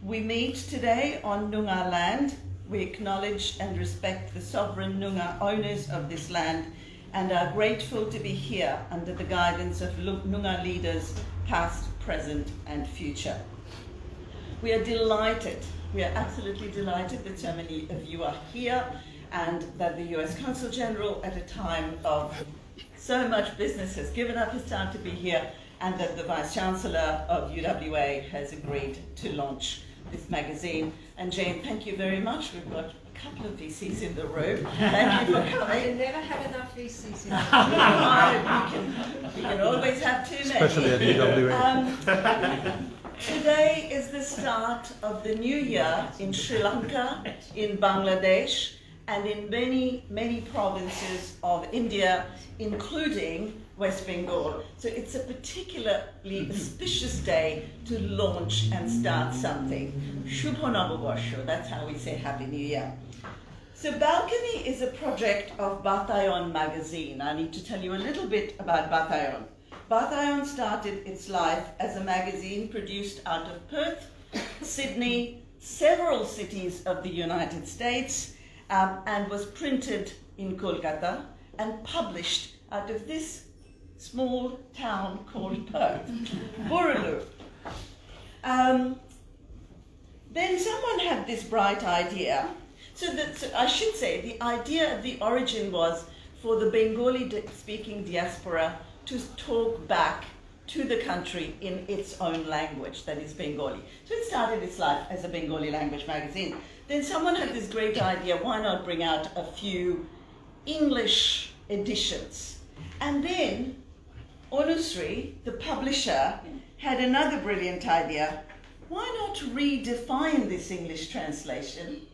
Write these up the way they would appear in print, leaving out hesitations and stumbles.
We meet today on Noongar land. We acknowledge and respect the sovereign Noongar owners of this land and are grateful to be here under the guidance of Noongar leaders past, present and future. We are delighted, we are absolutely delighted that so many of you are here and that the US Consul General at a time of so much business has given up his time to be here and that the Vice Chancellor of UWA has agreed to launch this magazine. And Jane, thank you very much. We've got a couple of VCs in the room. Thank you for coming. You never have enough VCs in the We can always have too many. Especially at UWA. Today is the start of the new year in Sri Lanka, in Bangladesh, and in many, many provinces of India, including West Bengal. So it's a particularly auspicious day to launch and start something. Shubho Noboborsho, that's how we say Happy New Year. So Balcony is a project of Batayan magazine. I need to tell you a little bit about Batayan. Batayan started its life as a magazine produced out of Perth, Sydney, several cities of the United States, and was printed in Kolkata and published out of this small town called Perth, Buraloo. Then someone had this bright idea. So I should say the idea of the origin was for the Bengali-speaking diaspora to talk back to the country in its own language, that is Bengali. So it started its life as a Bengali language magazine. Then someone had this great idea, why not bring out a few English editions? And then Onusri, the publisher, had another brilliant idea. Why not redefine this English translation,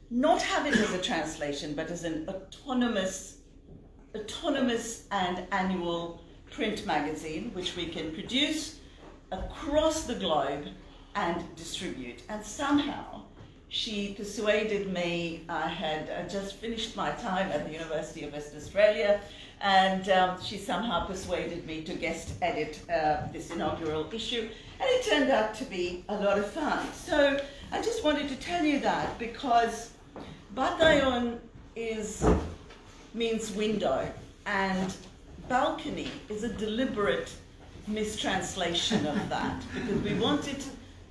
not have it as a translation, but as an autonomous and annual print magazine, which we can produce across the globe and distribute. And somehow she persuaded me. I had just finished my time at the University of Western Australia, and she somehow persuaded me to guest edit this inaugural issue, and it turned out to be a lot of fun. So I just wanted to tell you that because Batayan means window, and balcony is a deliberate mistranslation of that, because we wanted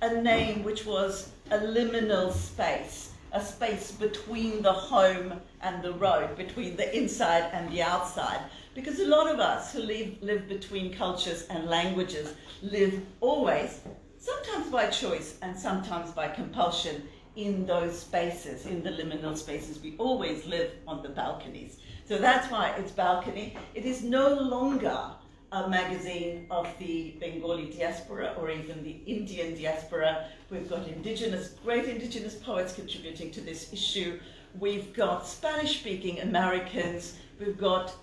a name which was a liminal space, a space between the home and the road, between the inside and the outside. Because a lot of us who live between cultures and languages live always, sometimes by choice and sometimes by compulsion, in those spaces, in the liminal spaces. We always live on the balconies. So that's why it's Balcony. It is no longer a magazine of the Bengali diaspora or even the Indian diaspora. We've got great indigenous poets contributing to this issue. We've got Spanish-speaking Americans. We've got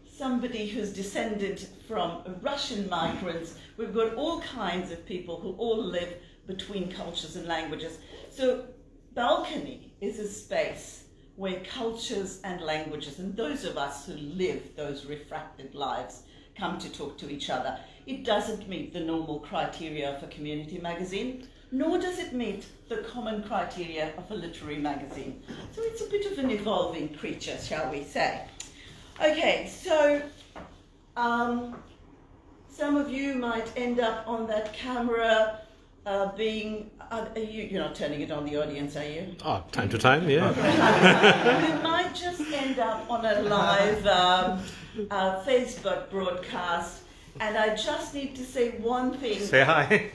somebody who's descended from Russian migrants. We've got all kinds of people who all live between cultures and languages. So Balcony is a space where cultures and languages, and those of us who live those refracted lives, come to talk to each other. It doesn't meet the normal criteria of a community magazine, nor does it meet the common criteria of a literary magazine. So it's a bit of an evolving creature, shall we say. Okay, so some of you might end up on that camera you're not turning it on the audience, are you? Oh, time to time, yeah. You might just end up on a live Facebook broadcast, and I just need to say one thing. Say hi.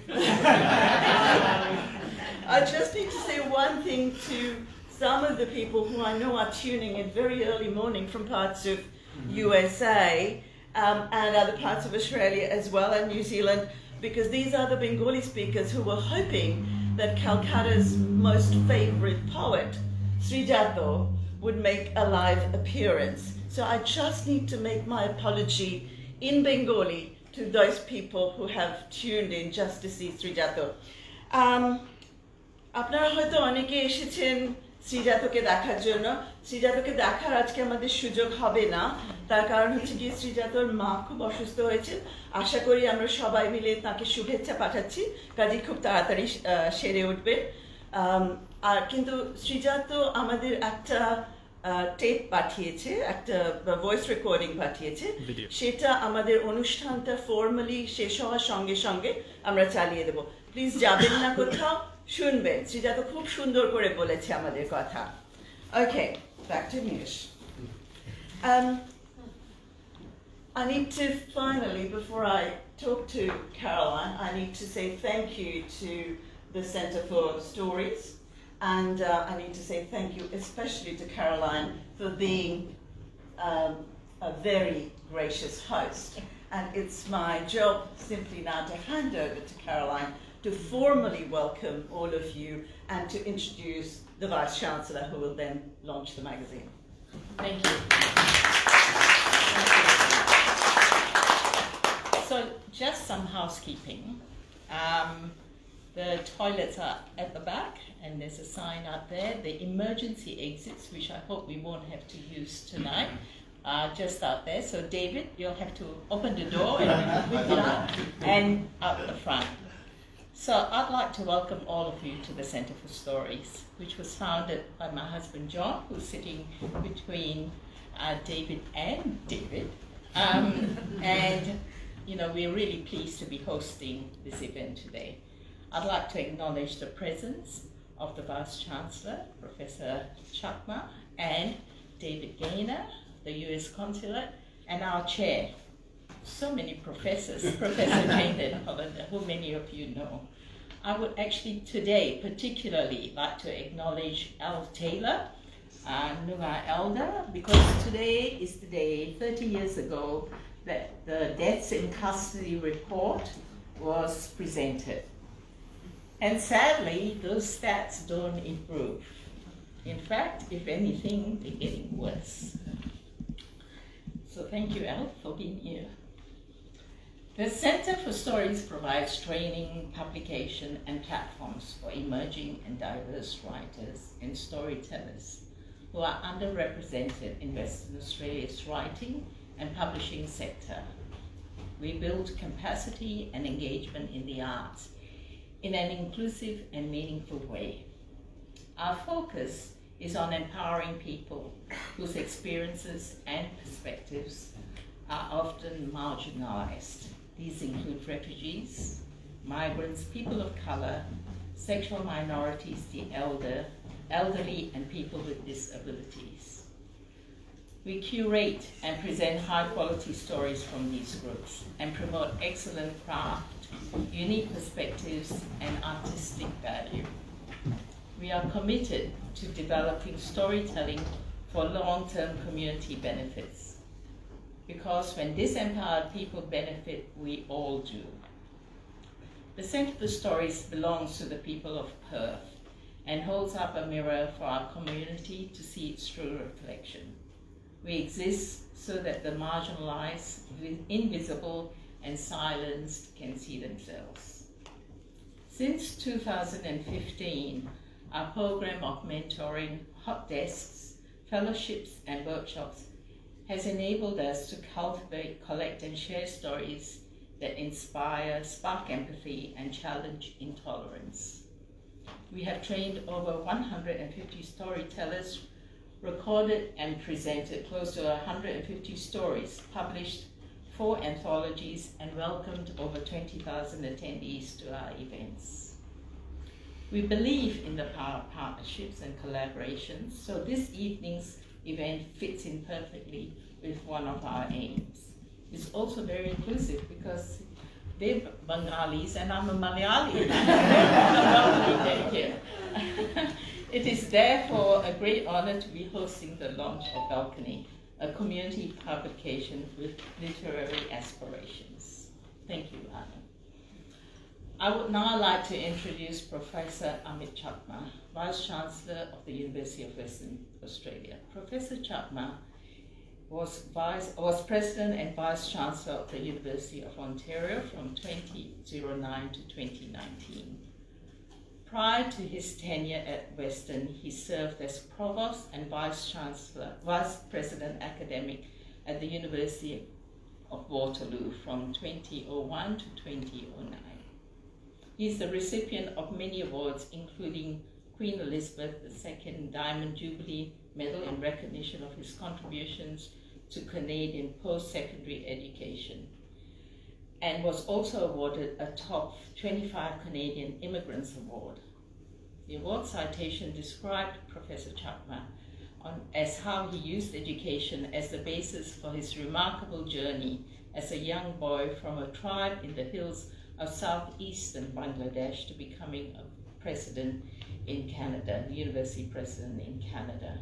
I just need to say one thing to some of the people who I know are tuning in very early morning from parts of USA and other parts of Australia as well, and New Zealand, because these are the Bengali speakers who were hoping that Calcutta's most favorite poet, Srijato, would make a live appearance. So I just need to make my apology in Bengali to those people who have tuned in just to see Srijato. আপনারা হয়তো অনেকে এসেছেন শ্রীজাতকে দেখার জন্য। শ্রীজাতকে দেখার আজকে আমাদের সুযোগ হবে না, তার কারণ হচ্ছে গিয়ে শ্রীজাতর মা খুব অসুস্থ হয়েছে। আশা করি আমরা সবাই মিলে তাকে শুভেচ্ছা পাঠাচ্ছি, কাজেই খুব তাড়াতাড়ি সেরে উঠবে। আর কিন্তু শ্রীজাত আমাদের একটা টেপ পাঠিয়েছে, একটা ভয়েস রেকর্ডিং পাঠিয়েছে, Video. সেটা আমাদের অনুষ্ঠানটা ফর্মালি শেষ হওয়ার সঙ্গে সঙ্গে আমরা চালিয়ে দেব। প্লিজ যাবেন না কোথাও, শুনবেন। শ্রীজাত খুব সুন্দর করে বলেছে আমাদের কথা। Okay, back to news. I need to finally, before I talk to Caroline, I need to say thank you to the Centre for Stories, and I need to say thank you especially to Caroline for being a very gracious host. And it's my job simply now to hand over to Caroline to formally welcome all of you and to introduce the Vice-Chancellor, who will then launch the magazine. Thank you. So just some housekeeping. The toilets are at the back and there's a sign out there. The emergency exits, which I hope we won't have to use tonight, are just out there. So David, you'll have to open the door and whip it out and out the front. So I'd like to welcome all of you to the Centre for Stories, which was founded by my husband John, who's sitting between David and David. And you know, we're really pleased to be hosting this event today. I'd like to acknowledge the presence of the Vice-Chancellor, Professor Chakma, and David Gaynor, the US Consulate, and our chair. So many professors, Professor Jane Hollander, who many of you know. I would actually today particularly like to acknowledge Alf Taylor, Nunga Elder, because today is the day, 30 years ago, that the deaths in custody report was presented. And sadly, those stats don't improve. In fact, if anything, they're getting worse. So thank you, Alf, for being here. The Centre for Stories provides training, publication, and platforms for emerging and diverse writers and storytellers who are underrepresented in Western Australia's writing and publishing sector. We build capacity and engagement in the arts in an inclusive and meaningful way. Our focus is on empowering people whose experiences and perspectives are often marginalized. These include refugees, migrants, people of color, sexual minorities, the elderly, and people with disabilities. We curate and present high-quality stories from these groups and promote excellent craft, unique perspectives, and artistic value. We are committed to developing storytelling for long-term community benefits, because when disempowered people benefit, we all do. The Centre for Stories belongs to the people of Perth and holds up a mirror for our community to see its true reflection. We exist so that the marginalized, invisible, and silenced can see themselves. Since 2015, our program of mentoring, hot desks, fellowships, and workshops has enabled us to cultivate, collect, and share stories that inspire, spark empathy, and challenge intolerance. We have trained over 150 storytellers, recorded and presented close to 150 stories, published 4 anthologies, and welcomed over 20,000 attendees to our events. We believe in the power of partnerships and collaborations, so this evening's event fits in perfectly with one of our aims. It's also very inclusive because they're Bengalis and I'm a Malayali. It is therefore a great honor to be hosting the launch of Balcony, a community publication with literary aspirations. Thank you, Anna. I would now like to introduce Professor Amit Chakma, Vice-Chancellor of the University of Western Australia. Professor Chakma was President and Vice-Chancellor of the University of Ontario from 2009 to 2019. Prior to his tenure at Western, he served as Provost and Vice President Academic at the University of Waterloo from 2001 to 2009. He is the recipient of many awards, including Queen Elizabeth II Diamond Jubilee Medal in recognition of his contributions to Canadian post-secondary education, and was also awarded a Top 25 Canadian Immigrants Award. The award citation described Professor Chakma as how he used education as the basis for his remarkable journey as a young boy from a tribe in the hills of southeastern Bangladesh to becoming a president in Canada, the university president in Canada.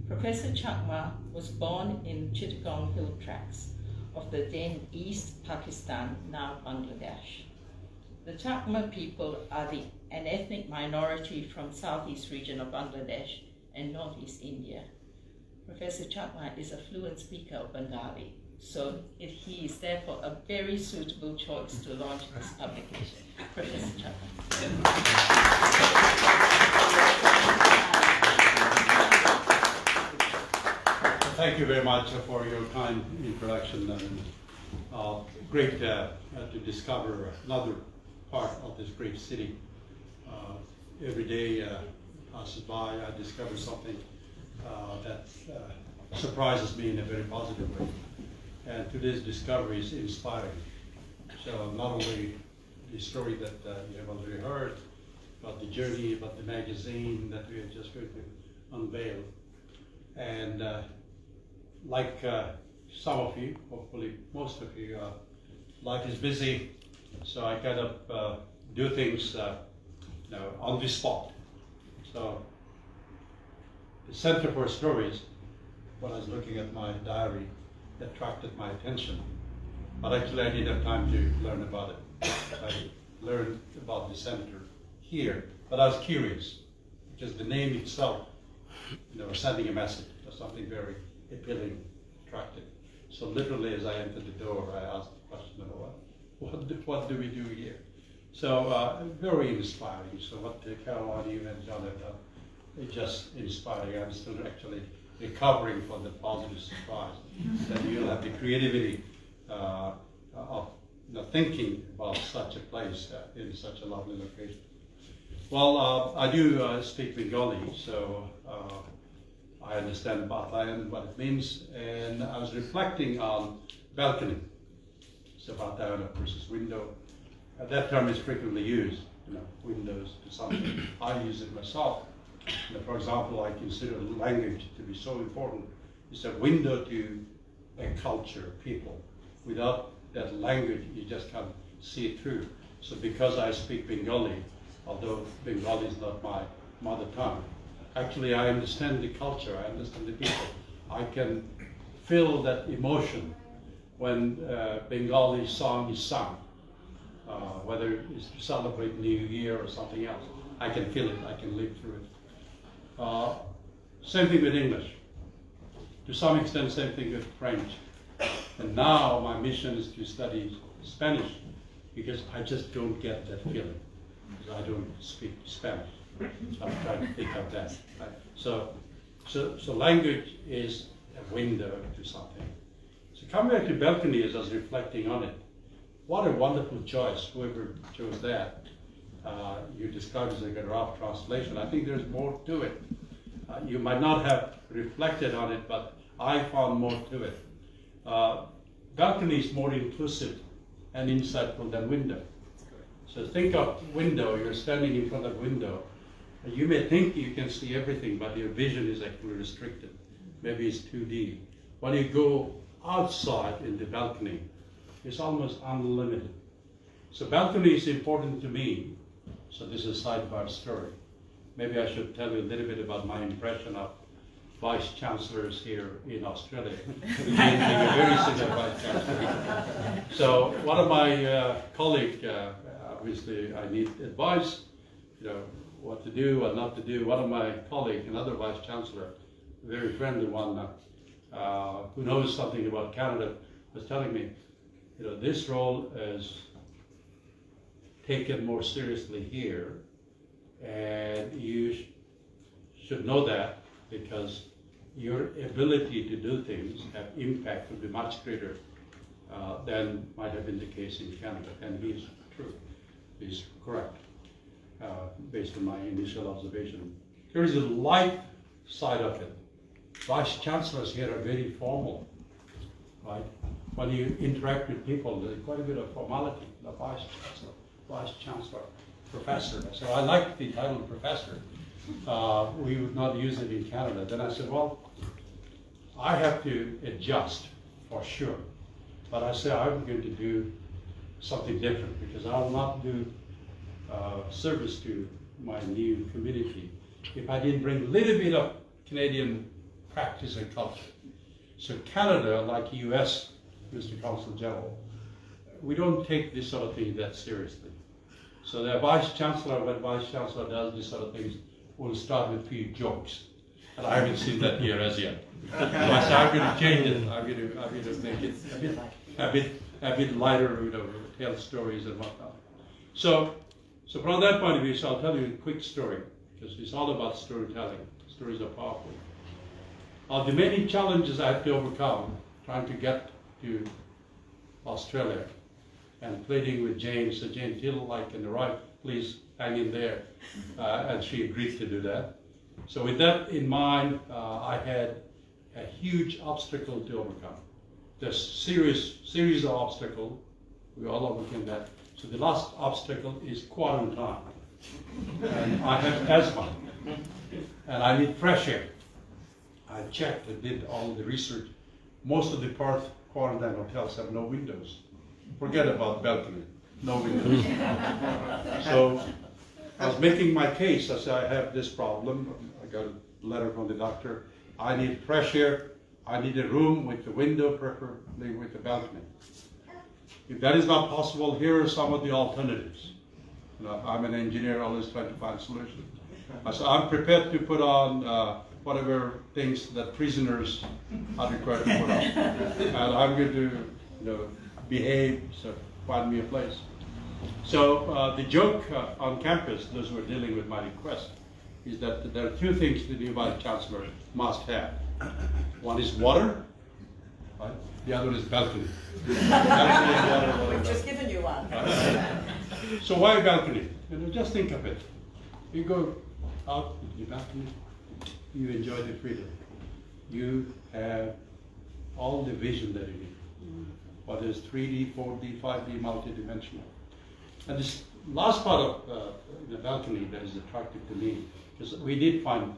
Professor Chakma was born in Chittagong Hill Tracts of the then East Pakistan, now Bangladesh. The Chakma people are an ethnic minority from southeast region of Bangladesh and northeast India. Professor Chakma is a fluent speaker of Bengali, so he is therefore a very suitable choice to launch this publication. Professor Chakma. Thank you very much for your kind introduction. Great to discover another part of this great city. Every day passes by, I discover something that surprises me in a very positive way. And today's discovery is inspiring. So not only the story that you have already heard, but the journey, about the magazine that we are just going to unveil. And like some of you, hopefully most of you, life is busy, so I kind of do things on the spot. So the Center for Stories, when I was looking at my diary, attracted my attention. But actually I didn't have time to learn about it. I learned about the center here, but I was curious, because the name itself, sending a message or something very appealing, attractive. So literally as I entered the door, I asked the question, what do we do here? So very inspiring. So what Caroline, you and John have done, it's just inspiring. I'm still actually recovering from the positive surprise that you'll have the creativity of thinking about such a place in such a lovely location. Well, I do speak Bengali, so I understand Batayan, what it means, and I was reflecting on balcony. So Batayan, of course, is window. That term is frequently used, windows to something. I use it myself. For example, I consider language to be so important. It's a window to a culture, people. Without that language, you just can't see it through. So because I speak Bengali, although Bengali is not my mother tongue, actually I understand the culture, I understand the people. I can feel that emotion when Bengali song is sung, whether it's to celebrate New Year or something else. I can feel it, I can live through it. Same thing with English. To some extent, same thing with French. And now my mission is to study Spanish, because I just don't get that feeling, because I don't speak Spanish. So I'm trying to pick up that. Right? So language is a window to something. So coming back to balcony, as I was reflecting on it, what a wonderful choice, whoever chose that. You described as a rough translation. I think there's more to it. You might not have reflected on it, but I found more to it. Balcony is more inclusive and insightful than window. So think of window, you're standing in front of window. You may think you can see everything, but your vision is actually restricted. Maybe it's 2D. When you go outside in the balcony, it's almost unlimited. So balcony is important to me. So this is a sidebar story. Maybe I should tell you a little bit about my impression of vice chancellors here in Australia. Being a very senior vice chancellor. So one of my colleagues, obviously I need advice, what to do, what not to do. One of my colleagues, another vice chancellor, a very friendly one, who knows something about Canada, was telling me, this role is taken more seriously here, and you should know that, because your ability to do things have impact will be much greater than might have been the case in Canada. And he's true, he's correct. based on my initial observation. There is a light side of it. Vice chancellors here are very formal, right? When you interact with people, there's quite a bit of formality. The vice chancellor, professor. So I like the title professor. We would not use it in Canada. Then I said, well, I have to adjust for sure. But I said I'm going to do something different because I will not do service to my new community if I didn't bring a little bit of Canadian practice and culture. So Canada, like US, Mr. Consul General, we don't take this sort of thing that seriously. So the Vice Chancellor, when Vice Chancellor does this sort of things, will start with a few jokes. And I haven't seen that here as yet. So I said, I'm going to change it. I'm going to make it a bit lighter, tell stories and whatnot. So from that point of view, so I'll tell you a quick story, because it's all about storytelling. Stories are powerful. The many challenges I had to overcome trying to get to Australia and pleading with Jane, so Jane, feel like in the right, please hang in there. And she agreed to do that. So with that in mind, I had a huge obstacle to overcome. There's series of obstacles. We all overcame that. So the last obstacle is quarantine. And I have asthma. And I need fresh air. I checked and did all the research. Most of the Perth quarantine hotels have no windows. Forget about balcony, no windows. So I was making my case. I said, I have this problem. I got a letter from the doctor. I need fresh air. I need a room with a window, preferably with a balcony. If that is not possible, here are some of the alternatives. I'm an engineer, always trying to find solutions. I said, I'm prepared to put on whatever things that prisoners are required to put on. And I'm going to behave, so find me a place. So the joke on campus, those who are dealing with my request, is that there are two things the new Vice Chancellor must have. One is water, right? The other is balcony. We've just given you one. So why balcony? Just think of it. You go out with your balcony, you enjoy the freedom. You have all the vision that you need. Whether it's 3D, 4D, 5D, multi-dimensional. And this last part of the balcony that is attractive to me, because we did find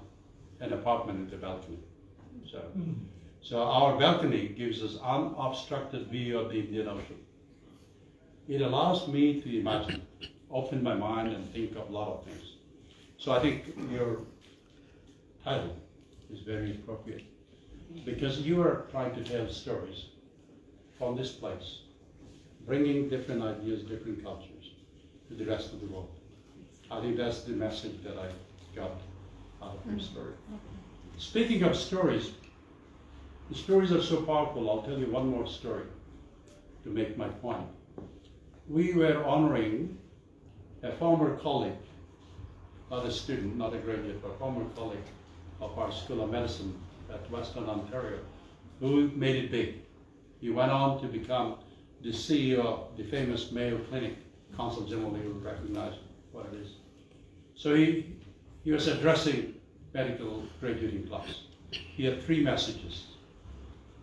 an apartment in the balcony. So our balcony gives us unobstructed view of the Indian Ocean. It allows me to imagine, open my mind and think of a lot of things. So I think your title is very appropriate because you are trying to tell stories from this place, bringing different ideas, different cultures to the rest of the world. I think that's the message that I got out of your story. Speaking of stories, the stories are so powerful. I'll tell you one more story to make my point. We were honoring a former colleague, not a student, not a graduate, but a former colleague of our School of Medicine at Western Ontario, who made it big. He went on to become the CEO of the famous Mayo Clinic. Consul General, you will recognize what it is. So he was addressing medical graduating class. He had 3 messages.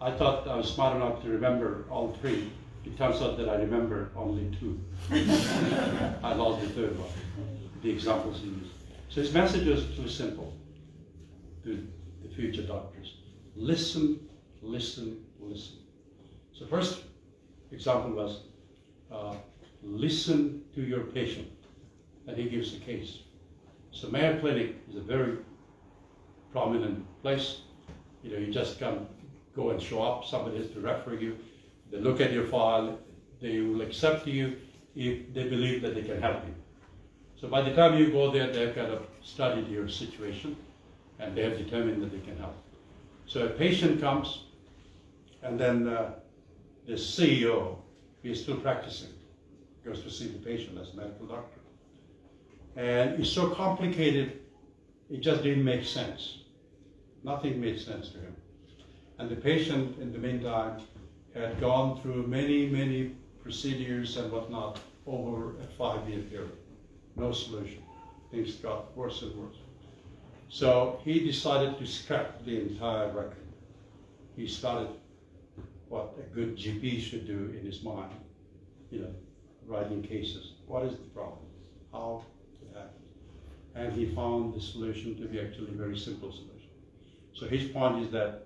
I thought I was smart enough to remember all 3. It turns out that I remember only 2. I lost the 3rd one, the examples he used. So his message was too simple to the future doctors. Listen, listen, listen. So first example was listen to your patient, and he gives a case. So Mayo Clinic is a very prominent place. You just can't go and show up. Somebody has to refer you. They look at your file. They will accept you if they believe that they can help you. So by the time you go there, they've kind of studied your situation and they have determined that they can help. So a patient comes, and then the CEO, he is still practicing, goes to see the patient as a medical doctor. And it's so complicated, it just didn't make sense. Nothing made sense to him. And the patient, in the meantime, had gone through many, many procedures and whatnot over a 5-year period. No solution. things got worse and worse. So he decided to scrap the entire record. He started what a good GP should do in his mind, writing cases. What is the problem? How it happens? And he found the solution to be actually a very simple solution. So his point is that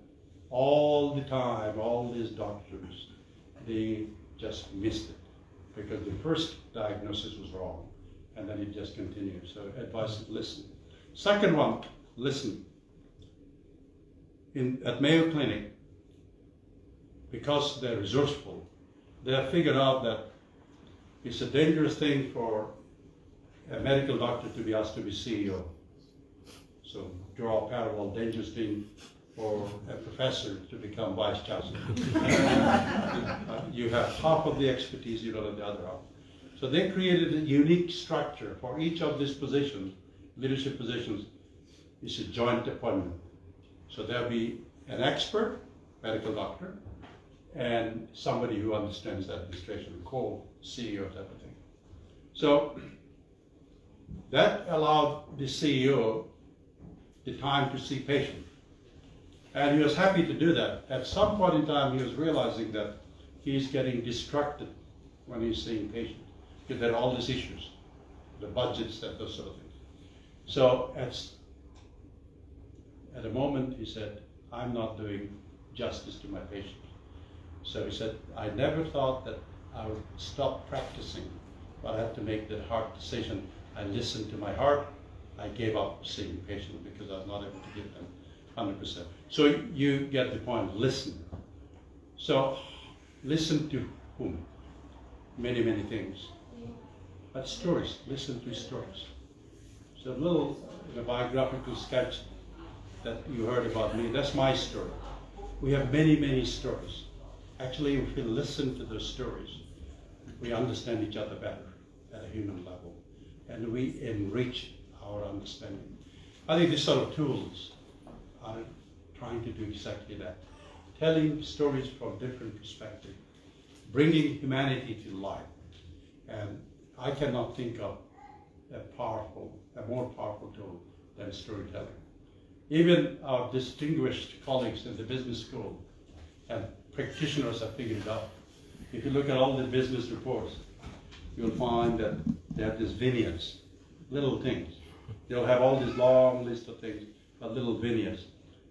all the time, all these doctors, they just missed it because the first diagnosis was wrong, and then it just continued. So advice is listen. Second one, listen. At Mayo Clinic, because they're resourceful, they have figured out that it's a dangerous thing for a medical doctor to be asked to be CEO. So draw a parallel, dangerous thing for a professor to become vice chancellor. You have half of the expertise, you don't have the other half. So they created a unique structure for each of these positions, leadership positions. It's a joint appointment. So there'll be an expert, medical doctor, and somebody who understands administration, co-CEO type of thing. So that allowed the CEO the time to see patients. And he was happy to do that. At some point in time, he was realizing that he's getting distracted when he's seeing patients, because there are all these issues, the budgets, and those sort of things. So at a moment, he said, I'm not doing justice to my patients. So he said, I never thought that I would stop practicing, but I had to make that hard decision. I listened to my heart. I gave up seeing patients because I was not able to give them 100%. So you get the point, listen. So listen to whom? Many, many things. But stories, listen to stories. So a little biographical sketch that you heard about me, that's my story. We have many, many stories. Actually, if we listen to those stories, we understand each other better at a human level, and we enrich our understanding. I think these sort of tools are trying to do exactly that. Telling stories from different perspectives, bringing humanity to life. And I cannot think of a more powerful tool than storytelling. Even our distinguished colleagues in the business school and practitioners have figured it out. If you look at all the business reports, you'll find that they have these vignettes, little things. They'll have all this long list of things, but little vignettes.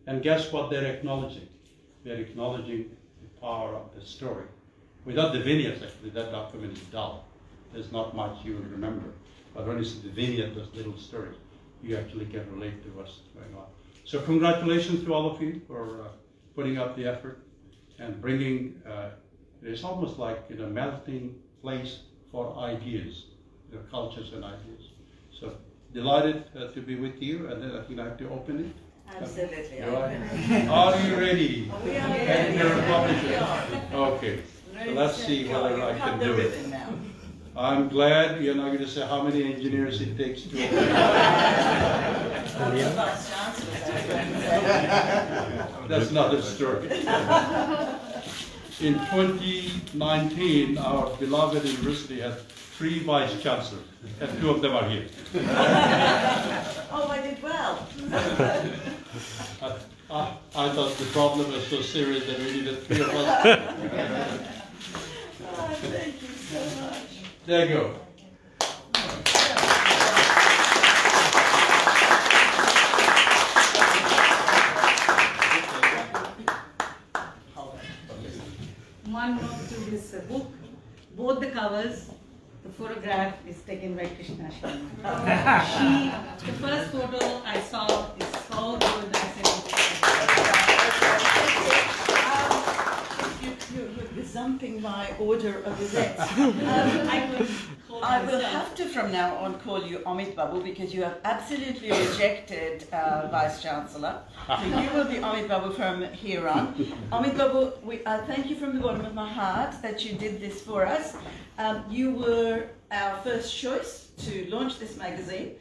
And guess what they're acknowledging? They're acknowledging the power of the story. Without the vignettes, actually, that document is dull. There's not much you will remember. But when you see the vignette, those little stories, you actually can relate to what's going on. So congratulations to all of you for putting up the effort and bringing, it's almost like a melting place for ideas, cultures and ideas. So delighted to be with you, and then I think I have to open it. Absolutely. Are you ready? We are And you're a ready. publisher. Okay, so let's see whether I can do it. Now. I'm glad you're not going to say how many engineers it takes to open it. That's another story. In 2019, our beloved university had 3 vice chancellors, and 2 of them are here. Oh, I did well. I thought the problem was so serious that we needed 3 of us. Oh, thank you so much. There you go. One note to this book, both the covers, the photograph is taken by Krishna Sharma. The first photo I saw is so good. I said, You're gazumping my order of events. I will have to from now on call you Amit Babu because you have absolutely rejected Vice Chancellor. So you will be Amit Babu from here on. Amit Babu, thank you from the bottom of my heart that you did this for us. You were our first choice to launch this magazine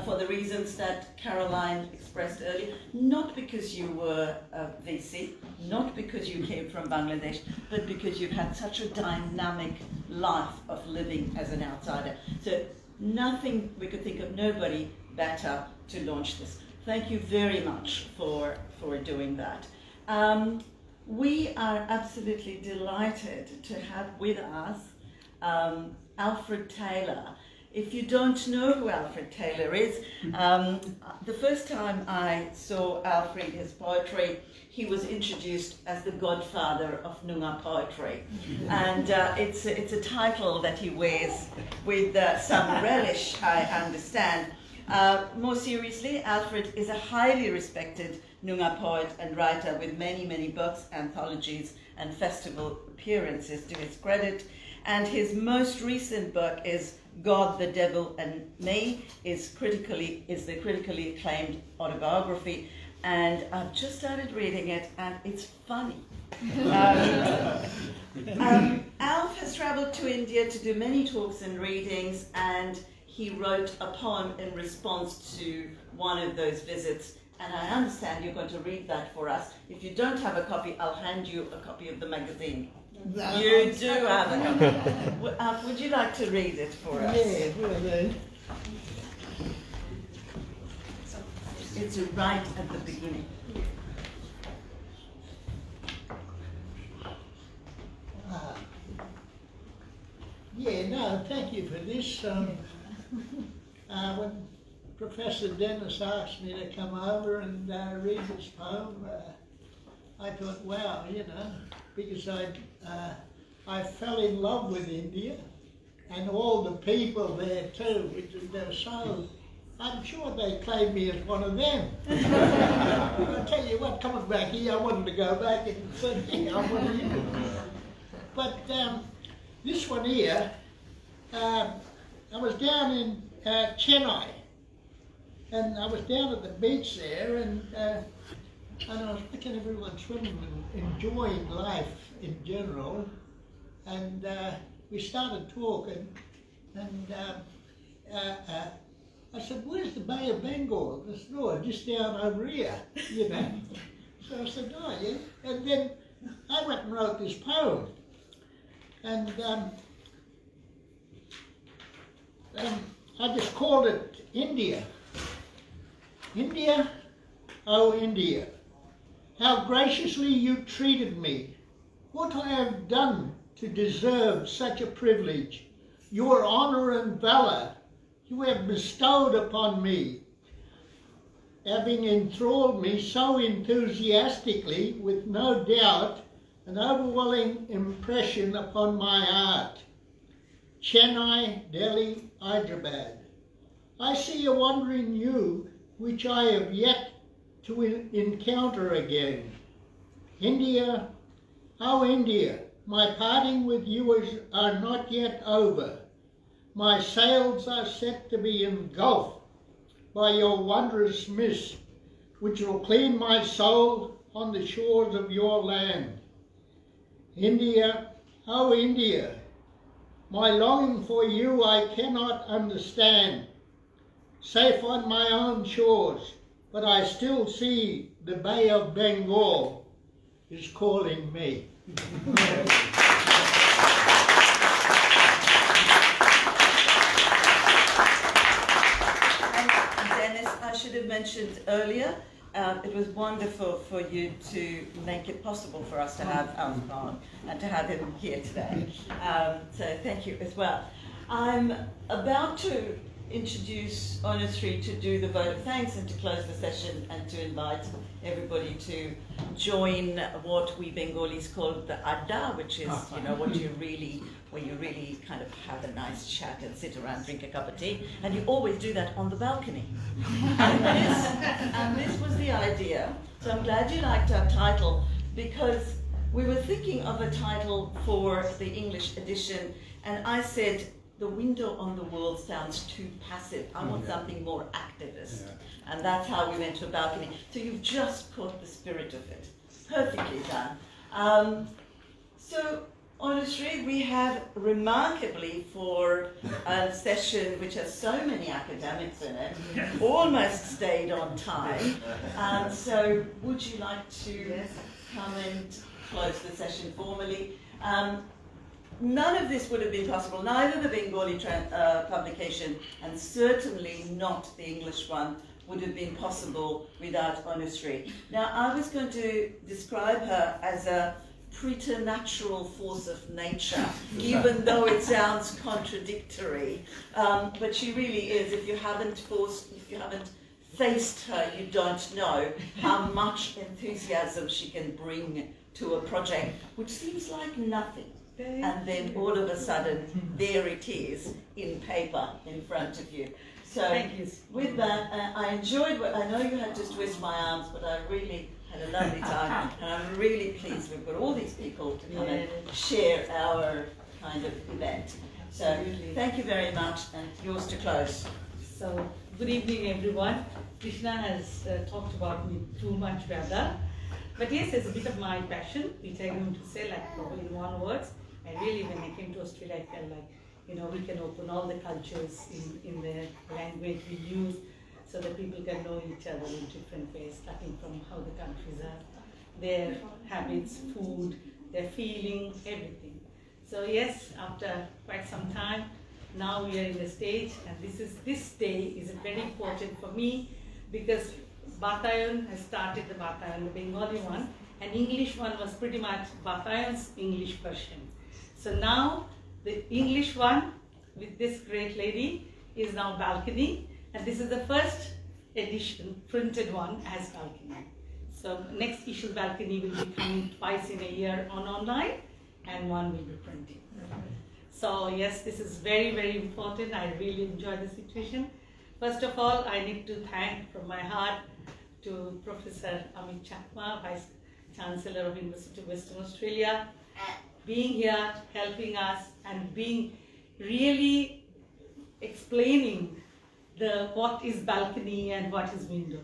for the reasons that Caroline expressed earlier. Not because you were a VC, not because you came from Bangladesh, but because you've had such a dynamic life of living as an outsider. So nothing, we could think of nobody better to launch this. Thank you very much for doing that. We are absolutely delighted to have with us Alfred Taylor. If you don't know who Alfred Taylor is, the first time I saw Alfred, his poetry, he was introduced as the godfather of Noongar poetry. And it's a title that he wears with some relish, I understand. More seriously, Alfred is a highly respected Noongar poet and writer with many, many books, anthologies, and festival appearances to his credit. And his most recent book is God, the Devil and Me, is the critically acclaimed autobiography. And I've just started reading it, and it's funny. Alf has travelled to India to do many talks and readings, and he wrote a poem in response to one of those visits. And I understand you're going to read that for us. If you don't have a copy, I'll hand you a copy of the magazine. You do have a copy. Alf, would you like to read it for us? Yeah, will do. It's right at the beginning. Yeah, no, thank you for this. When Professor Dennis asked me to come over and read this poem, I thought, wow, you know, because I fell in love with India and all the people there too, which they're so, I'm sure they claimed me as one of them. I'll tell you what, coming back here, I wanted to go back and say, yeah, I'm one of you. But this one here, I was down in Chennai, and I was down at the beach there, and I was looking at everyone swimming and enjoying life in general, and we started talking, and I said, where's the Bay of Bengal? They said, oh, just down over here, you know. So I said, oh, yeah. And then I went and wrote this poem, and I just called it India. India, oh India, how graciously you treated me. What I have done to deserve such a privilege, your honour and valour you have bestowed upon me, having enthralled me so enthusiastically with no doubt an overwhelming impression upon my art. Chennai, Delhi, Hyderabad. I see a wandering you which I have yet to encounter again. India, oh India, my parting with you are not yet over. My sails are set to be engulfed by your wondrous mist, which will clean my soul on the shores of your land. India, oh India, my longing for you I cannot understand. Safe on my own shores, but I still see the Bay of Bengal is calling me. Dennis, I should have mentioned earlier, it was wonderful for you to make it possible for us to have Alf on and to have him here today. So thank you as well. I'm about to introduce Honour3 to do the vote of thanks and to close the session and to invite everybody to join what we Bengalis call the adda, which is, you know, where you really kind of have a nice chat and sit around, drink a cup of tea, and you always do that on the balcony. and this was the idea. So I'm glad you liked our title, because we were thinking of a title for the English edition, and I said, the window on the world sounds too passive. I want something more activist. Yeah. And that's how we went to a balcony. So you've just caught the spirit of it. Perfectly done. So honestly, we have remarkably for a session which has so many academics in it, almost stayed on time. So would you like to come and close the session formally? none of this would have been possible, neither the Bengali publication and certainly not the English one would have been possible without Anushree. Now, I was going to describe her as a preternatural force of nature, even though it sounds contradictory. But she really is. If you haven't faced her, you don't know how much enthusiasm she can bring to a project, which seems like nothing. And then all of a sudden, there it is in paper in front of you. So with that, I enjoyed what, I know you had to twist my arms, but I really had a lovely time, and I'm really pleased we've got all these people to come and share our kind of event. So thank you very much, and yours to close. So good evening, everyone. Krishna has talked about me too much rather, but yes, it's a bit of my passion, which I'm going to say like probably in one word. I really, when I came to Australia, I felt like, you know, we can open all the cultures in the language we use, so that people can know each other in different ways, starting from how the countries are, their habits, food, their feeling, everything. So yes, after quite some time, now we are in the stage, and this day is very important for me, because Batayan has started the Batayan, the Bengali one, and English one was pretty much Batayan's English version. So now the English one with this great lady is now Balcony, and this is the first edition, printed one as Balcony. So next issue Balcony will be coming twice in a year online, and one will be printed. So yes, this is very, very important. I really enjoy the situation. First of all, I need to thank from my heart to Professor Amit Chakma, Vice Chancellor of University of Western Australia, being here, helping us, and being really explaining what is balcony and what is window.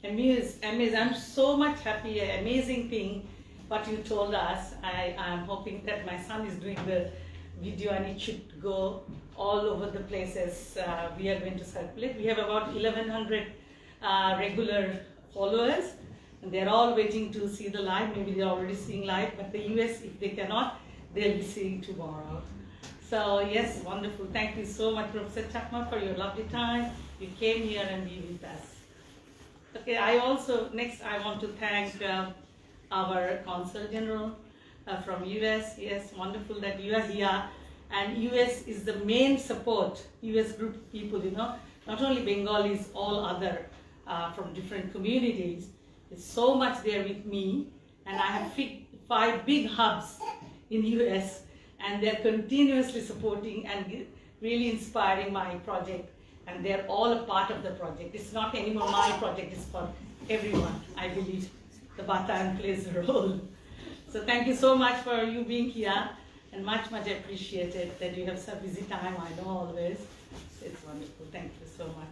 Amazing. I'm so much happy, amazing thing what you told us. I'm hoping that my son is doing the video and it should go all over the places we are going to circulate. We have about 1,100 regular followers, and they're all waiting to see the live. Maybe they're already seeing live, but the US, if they cannot, they'll be seeing tomorrow. So yes, wonderful. Thank you so much, Professor Chakma, for your lovely time. You came here and be with us. Okay, next I want to thank our Consul General from US. Yes, wonderful that you are here. And US is the main support, US group of people, you know, not only Bengalis, all other from different communities. It's so much there with me, and I have 5 big hubs in US, and they're continuously supporting and really inspiring my project, and they're all a part of the project. It's not anymore my project, it's for everyone. I believe the Batayan plays a role. So thank you so much for you being here, and much, much appreciated that you have some busy time, I know always. It's wonderful, thank you so much.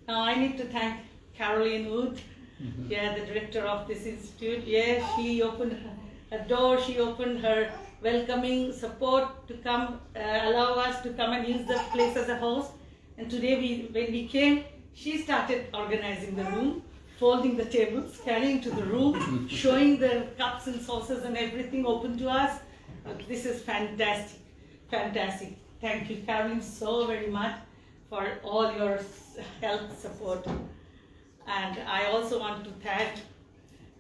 Now I need to thank Caroline Wood, the director of this institute. She opened her door, she opened her welcoming support to come, allow us to come and use the place as a host. And today when we came, she started organizing the room, folding the tables, carrying to the room, showing the cups and saucers and everything open to us. This is fantastic, fantastic. Thank you, Caroline, so very much for all your help, support. And I also want to thank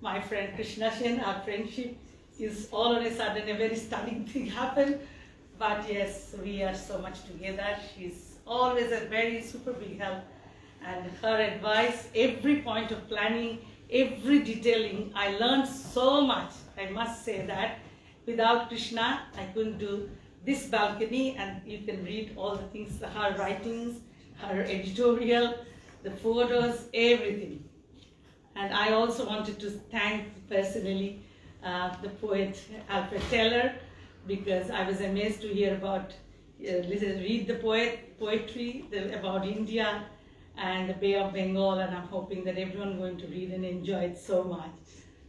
my friend Krishna Sen. Our friendship is all of a sudden a very stunning thing happened. But yes, we are so much together. She's always a very super big help. And her advice, every point of planning, every detailing, I learned so much. I must say that without Krishna, I couldn't do this balcony, and you can read all the things, her writings, her editorial, the photos, everything. And I also wanted to thank personally the poet Alf Taylor, because I was amazed to hear about, read the poetry about India and the Bay of Bengal, and I'm hoping that everyone is going to read and enjoy it so much.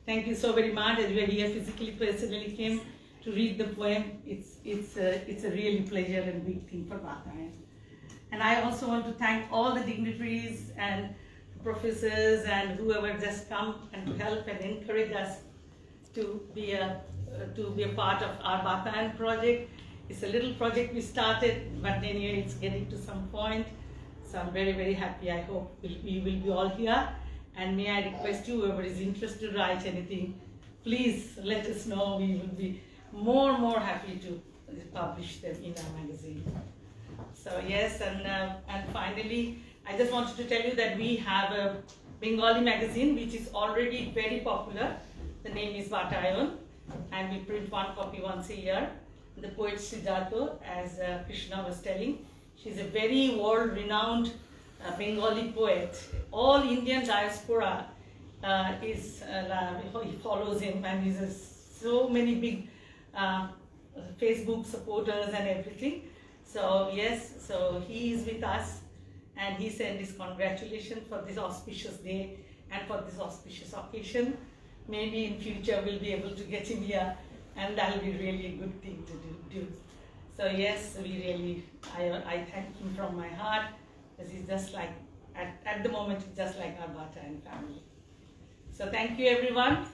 Thank you so very much. As you are here physically, personally came to read the poem, it's a really pleasure and big thing for Batayan. And I also want to thank all the dignitaries and professors and whoever just come and to help and encourage us to be a part of our Batayan project. It's a little project we started, but anyway, it's getting to some point. So I'm very, very happy. I hope we will be all here. And may I request you, whoever is interested to write anything, please let us know. We will be more happy to publish them in our magazine. So yes, and finally, I just wanted to tell you that we have a Bengali magazine which is already very popular. The name is Batayan, and we print one copy once a year. The poet Srijato, as Krishna was telling, she's a very world-renowned Bengali poet. All Indian diaspora he follows him, and he has so many big Facebook supporters and everything. So yes, so he is with us, and he sent his congratulations for this auspicious day and for this auspicious occasion. Maybe in future we'll be able to get him here, and that'll be really a good thing to do. So yes, I thank him from my heart, because he's just like, at the moment, he's just like our Batayan family. So thank you everyone.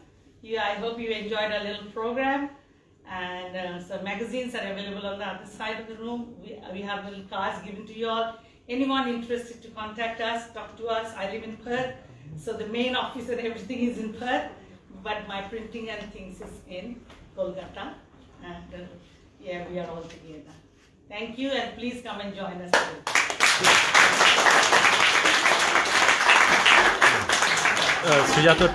I hope you enjoyed our little program. And so magazines are available on the other side of the room. We have little cards given to you all. Anyone interested to contact us, talk to us. I live in Perth, so the main office and everything is in Perth, but my printing and things is in Kolkata. And yeah, we are all together. Thank you, and please come and join us today. Srijato,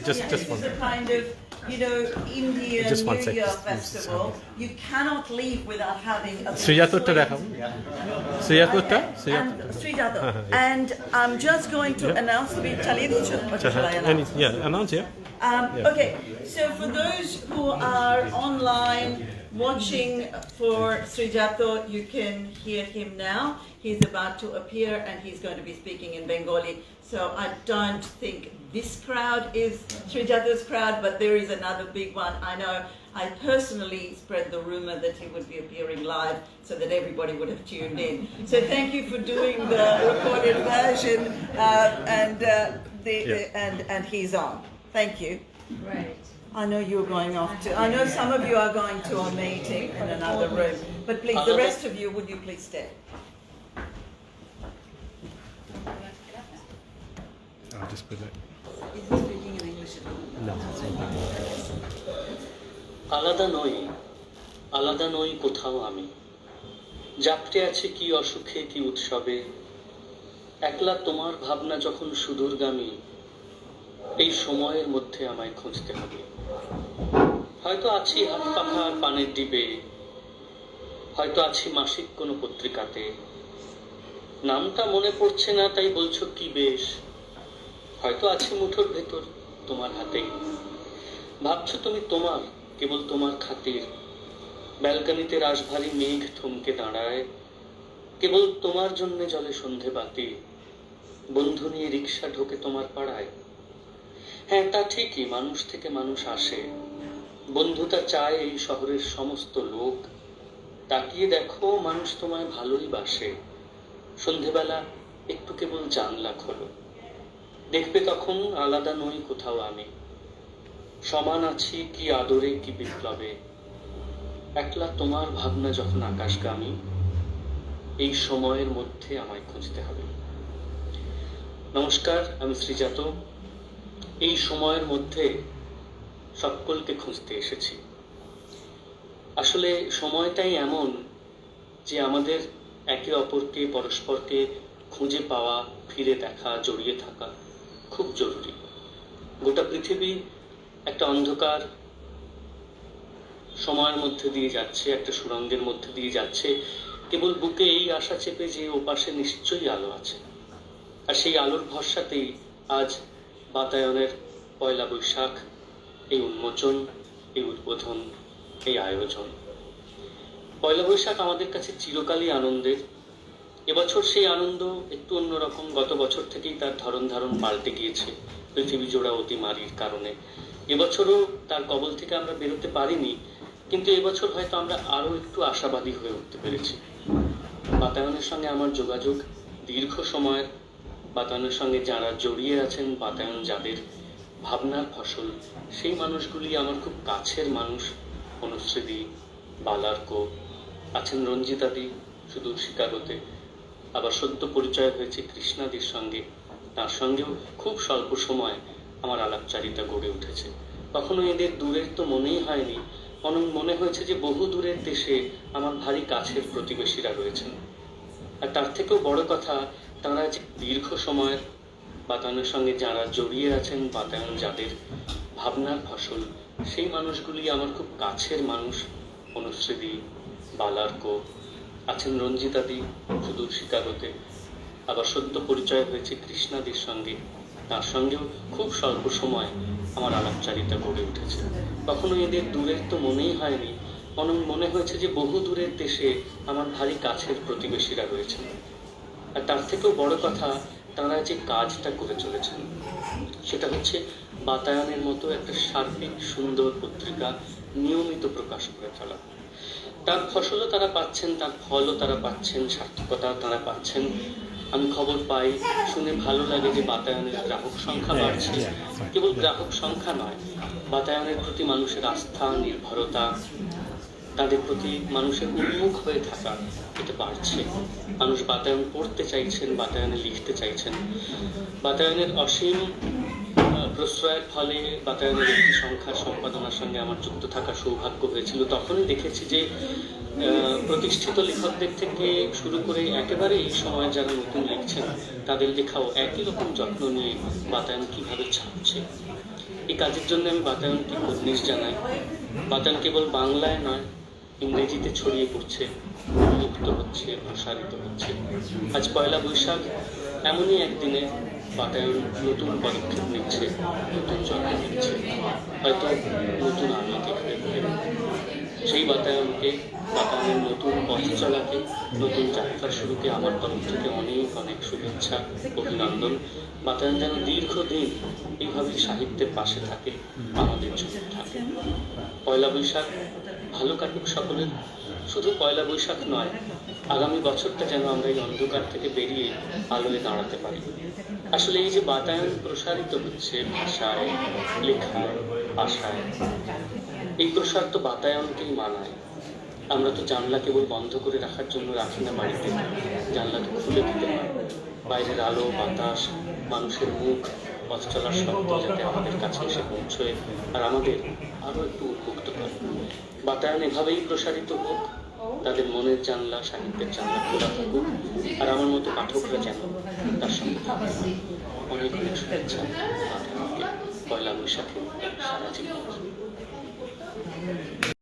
just one. This is a kind of, Indian Just one New sec. Year festival. You cannot leave without having a Srijato. And I'm just going to announce the Announce, yeah. Okay, so for those who are online watching for Srijato, you can hear him now. He's about to appear, and he's going to be speaking in Bengali. So I don't think this crowd is Srijato's crowd, but there is another big one. I know I personally spread the rumor that he would be appearing live so that everybody would have tuned in. So thank you for doing the recorded version, and he's on. Thank you. Right. I know you're going off to, I know some of you are going to a meeting in another room, but please, the rest of you, would you please stay? I'll just put that. Is he speaking in English at all? No. আলাদা নই কোথাও আমি জাপটে আছে কি অসুখে কি উৎসবে একলা তোমার ভাবনা যখন সুদূরগামী এই সময়ের মধ্যে আমায় খুঁজতে হবে হয়তো আছি হাত পাখার পানের ডিবে হয়তো আছি মাসিক কোনো পত্রিকাতে নামটা মনে পড়ছে না তাই বলছো কি বেশ হয়তো আছি মুঠোর ভেতর তোমার হাতেই ভাবছো তুমি তোমার কেবল তোমার খাতির ব্যালকনিতে রাশভারী মেঘ থমকে দাঁড়ায় কেবল তোমার জন্য জলে সন্ধে বাতি বন্ধু নিয়ে রিকশা ঢোকে তোমার পাড়ায় হ্যাঁ তা ঠিকই মানুষ থেকে মানুষ আসে বন্ধুতা চায় এই শহরের সমস্ত লোক তাকিয়ে দেখো মানুষ তোমায় ভালোই বাসে সন্ধেবেলা একটু কেবল জানলা খোলো দেখবে তখন আলাদা নই কোথাও আমি সমান আছি কি আদরে কি বিপ্লবে একলা তোমার ভাবনা যখন আকাশগামী এই সময়ের মধ্যে আমায় খুঁজতে হবে নমস্কার আমি শ্রীজাত এই সময়ের মধ্যে সকলকে খুঁজতে এসেছি আসলে সময়টাই এমন যে আমাদের একে অপরকে পরস্পরকে খুঁজে পাওয়া ফিরে দেখা জড়িয়ে থাকা খুব জরুরি গোটা পৃথিবী একটা অন্ধকার সময়ের মধ্যে দিয়ে যাচ্ছে একটা সুরঙ্গের মধ্যে দিয়ে যাচ্ছে কেবল বুকে এই আশা চেপে যে ওপাশে নিশ্চয়ই আলো আছে আর সেই আলোর ভরসাতেই আজ বাতায়নের পয়লা বৈশাখ এই উন্মোচন এই উদ্বোধন এই আয়োজন পয়লা বৈশাখ আমাদের কাছে চিরকালই আনন্দের এবছর সেই আনন্দ একটু অন্যরকম গত বছর থেকেই তার ধরন ধারণ পাল্টে গিয়েছে পৃথিবী জোড়া অতিমারির কারণে এবছরও তার কবল থেকে আমরা বেরোতে পারিনি কিন্তু এবছর হয়তো আমরা আরো একটু আশাবাদী হয়ে উঠতে পেরেছি বাতায়নের সঙ্গে আমার যোগাযোগ দীর্ঘ সময়ের বাতায়নের সঙ্গে যারা জড়িয়ে আছেন বাতায়ন যাদের ভাবনার ফসল সেই মানুষগুলি আমার খুব কাছের মানুষ অনুশ্রী বালার্ক আছেন রঞ্জিতাদি সুদূর শিকাগোতে, আবার সদ্য পরিচয় হয়েছে কৃষ্ণাদির সঙ্গে, তার সঙ্গেও খুব স্বল্প সময় আমার আলাপচারিতা গড়ে উঠেছে। কখনো এদের দূরের তো মনেই হয়নি, বরং মনে হয়েছে যে বহু দূরের দেশে আমার ভারী কাছের প্রতিবেশীরা রয়েছেন। আর তার থেকেও বড় কথা, তারা যে দীর্ঘ সময়ের বাতায়নের সঙ্গে যারা জড়িয়ে আছেন, বাতায়ন যাদের ভাবনার ফসল, সেই মানুষগুলি আমার খুব কাছের মানুষ। অনুশ্রীদি, বালার্কো, আছেন রঞ্জিতাদি সুদূর শিকাগোতে, আবার সদ্য পরিচয় হয়েছে কৃষ্ণাদির সঙ্গে, তার সঙ্গেও খুব স্বল্প সময় আমার আলাপচারিতা গড়ে উঠেছে। কখনো এদের দূরের তো মনেই হয়নি, বরং মনে হয়েছে যে বহু দূরের দেশে আমার ভারী কাছের প্রতিবেশীরা রয়েছেন। আর তার থেকেও বড় কথা, তারা যে কাজটা করে চলেছেন, সেটা হচ্ছে বাতায়নের মতো একটা সার্বিক সুন্দর পত্রিকা নিয়মিত প্রকাশ করে চলা। তার ফসলও তারা পাচ্ছেন, তার ফলও তারা পাচ্ছেন, সার্থকতা তারা পাচ্ছেন। আমি খবর পাই, শুনে ভালো লাগে যে বাতায়নের গ্রাহক সংখ্যা বাড়ছে। কেবল গ্রাহক সংখ্যা নয়, বাতায়নের প্রতি মানুষের আস্থা, নির্ভরতা, তাদের প্রতি মানুষের উন্মুখ হয়ে থাকা, এটা বাড়ছে। মানুষ বাতায়ন পড়তে চাইছেন, বাতায়নে লিখতে চাইছেন। বাতায়নের অসীম প্রশ্রয়ের ফলে বাতায়নের একটি সংখ্যার সম্পাদনার সঙ্গে আমার যুক্ত থাকার সৌভাগ্য হয়েছিল। তখনই দেখেছি যে প্রতিষ্ঠিত লেখকদের থেকে শুরু করে একেবারে এই সময়ে যারা নতুন লিখছেন, তাদের লেখাও একই রকম যত্ন নিয়ে বাতায়ন কিভাবে ছাপছে। এই কাজের জন্য আমি বাতায়নকে কুর্নিশ জানাই। বাতায়ন কেবল বাংলায় নয়, ইংরেজিতে ছড়িয়ে পড়ছে, মুক্ত হচ্ছে, প্রসারিত হচ্ছে। আজ পয়লা বৈশাখ, এমনই একদিনে বাতায়ন নতুন পদক্ষেপ নিচ্ছে, নতুন জন্ম নিচ্ছে, হয়তো নতুন আলো দেখতে পেলে। সেই বাতায়নকে, বাতায়নের নতুন পথ চলাকে, নতুন যাত্রা শুরুকে আমার তরফ থেকে অনেক অনেক শুভেচ্ছা, অভিনন্দন। বাতায়ন যেন দীর্ঘদিন এইভাবে সাহিত্যের পাশে থাকে, আমাদের জন্য থাকে। পয়লা বৈশাখ ভালো কাটুক সকলের। শুধু পয়লা বৈশাখ নয়, আগামী বছরটা যেন আমরা এই অন্ধকার থেকে বেরিয়ে আলোয় দাঁড়াতে পারি। আসলে এই যে বাতায়ন প্রসারিত হচ্ছে ভাষায়, লেখায়, আশায়, এই প্রসার তো বাতায়নকেই মানায়। আমরা তো জানলা কেবল বন্ধ করে রাখার জন্য রাখি না বাড়িতে, জানলা তো খুলে দিতে হয়। বাইরের আলো, বাতাস, মানুষের মুখ, পথ চলার শব্দ যাতে আমাদের কাছে এসে পৌঁছয় আর আমাদের আরো একটু উন্মুক্ত করে। বাতায়ন এভাবেই প্রসারিত হোক, তাদের মনের জানলা, সাহিত্যের জানলা খোলা থাকুক, আর আমার মতো পাঠকরা যেন তার সঙ্গে থাকে। অনেক অনেক শুভেচ্ছা বাতায়নকে পয়লা বৈশাখে সারা জীবন।